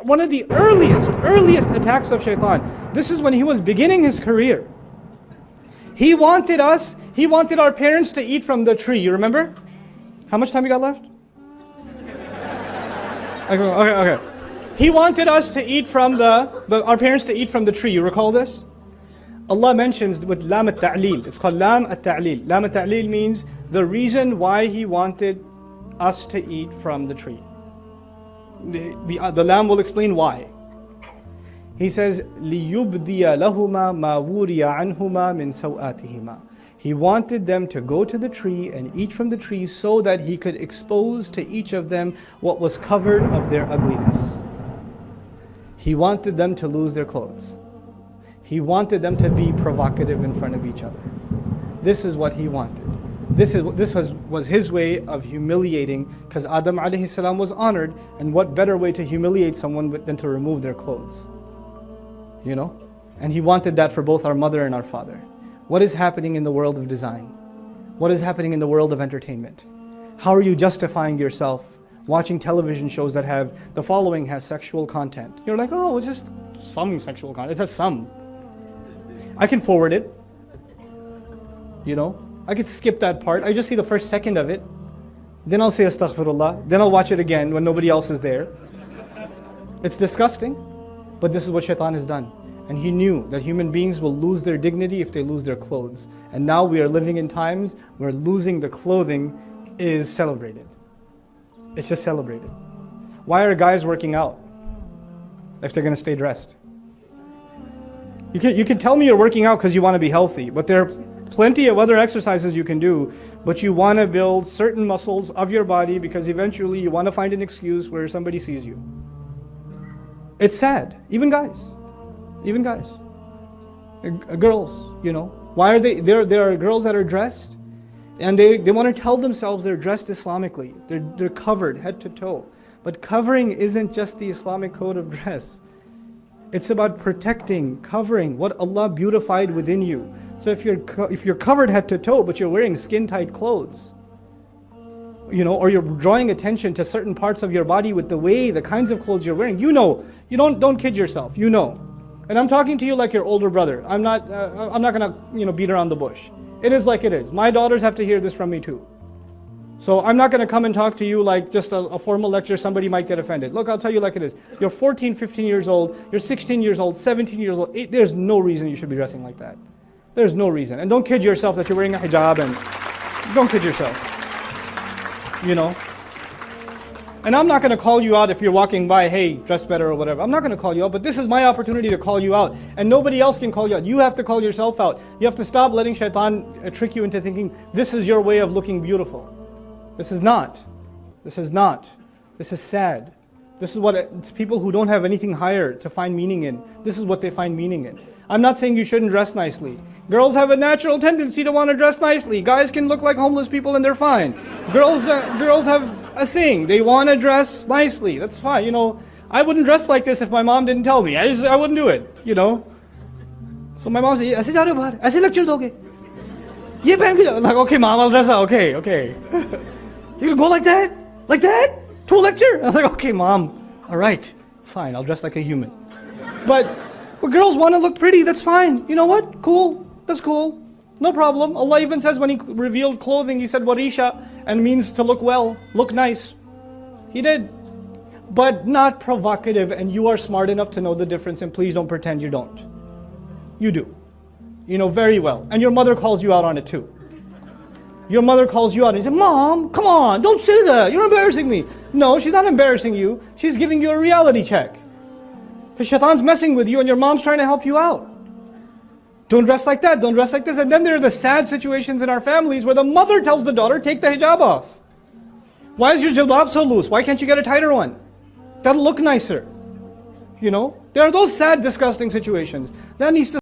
One of the earliest attacks of Shaytaan. This is when he was beginning his career. He wanted our parents to eat from the tree. You remember? How much time you got left? Okay. He wanted us to eat from our parents to eat from the tree. You recall this? Allah mentions with lam at-ta'leel. It's called lam at-ta'leel. Lam at-ta'leel means the reason why he wanted us to eat from the tree. The lamb will explain why. He says, لِيُبْدِيَ لَهُمَا مَا وُورِيَ عَنْهُمَا مِنْ سَوْآتِهِمَا. He wanted them to go to the tree and eat from the tree so that he could expose to each of them what was covered of their ugliness. He wanted them to lose their clothes. He wanted them to be provocative in front of each other. This is what he wanted. This was his way of humiliating, because Adam alayhi salam was honored, and what better way to humiliate someone than to remove their clothes? You know? And he wanted that for both our mother and our father. What is happening in the world of design? What is happening in the world of entertainment? How are you justifying yourself watching television shows that have, the following has sexual content? You're like, oh, it's just some sexual content. It says some. I can forward it. You know? I could skip that part. I just see the first second of it. Then I'll say astaghfirullah. Then I'll watch it again when nobody else is there. It's disgusting. But this is what Shaytaan has done. And he knew that human beings will lose their dignity if they lose their clothes. And now we are living in times where losing the clothing is celebrated. It's just celebrated. Why are guys working out if they're going to stay dressed? You can tell me you're working out because you want to be healthy, but there are plenty of other exercises you can do, but you want to build certain muscles of your body because eventually you want to find an excuse where somebody sees you. It's sad. Even guys. Girls, you know. Why are there are girls that are dressed and they want to tell themselves they're dressed Islamically. They're covered head to toe. But covering isn't just the Islamic code of dress. It's about protecting, covering what Allah beautified within you. So if you're covered head to toe, but you're wearing skin-tight clothes, you know, or you're drawing attention to certain parts of your body with the kinds of clothes you're wearing, you know, you don't kid yourself, you know. And I'm talking to you like your older brother. I'm not gonna, beat around the bush. It is like it is. My daughters have to hear this from me too. So I'm not going to come and talk to you like just a formal lecture, somebody might get offended. Look, I'll tell you like it is. You're 14, 15 years old, you're 16 years old, 17 years old. There's no reason you should be dressing like that. There's no reason. And don't kid yourself that you're wearing a hijab, and don't kid yourself. You know? And I'm not going to call you out if you're walking by, hey, dress better or whatever. I'm not going to call you out, but this is my opportunity to call you out. And nobody else can call you out. You have to call yourself out. You have to stop letting Shaytaan trick you into thinking this is your way of looking beautiful. This is not. This is sad. This is what it's people who don't have anything higher to find meaning in. This is what they find meaning in. I'm not saying you shouldn't dress nicely. Girls have a natural tendency to want to dress nicely. Guys can look like homeless people and they're fine. Girls have a thing. They want to dress nicely. That's fine. You know, I wouldn't dress like this if my mom didn't tell me. I wouldn't do it, you know. So my mom said, "Aise ja rahe ho bahar? Aise lecture doge? Ye pehen ke jao." Like, okay, mom, I'll dress up. Okay. You gonna go like that? Like that? To a lecture? I was like, okay, mom. All right, fine. I'll dress like a human. But girls want to look pretty. That's fine. You know what? Cool. That's cool. No problem. Allah even says when He revealed clothing, He said warisha, and means to look well, look nice. He did. But not provocative, and you are smart enough to know the difference, and please don't pretend you don't. You do. You know very well. And your mother calls you out on it too. Your mother calls you out and you say, "Mom, come on, don't say that. You're embarrassing me." No, she's not embarrassing you. She's giving you a reality check. Because Shaytaan's messing with you and your mom's trying to help you out. Don't dress like that, don't dress like this. And then there are the sad situations in our families where the mother tells the daughter, take the hijab off. Why is your jilbab so loose? Why can't you get a tighter one? That'll look nicer. You know, there are those sad, disgusting situations. That needs to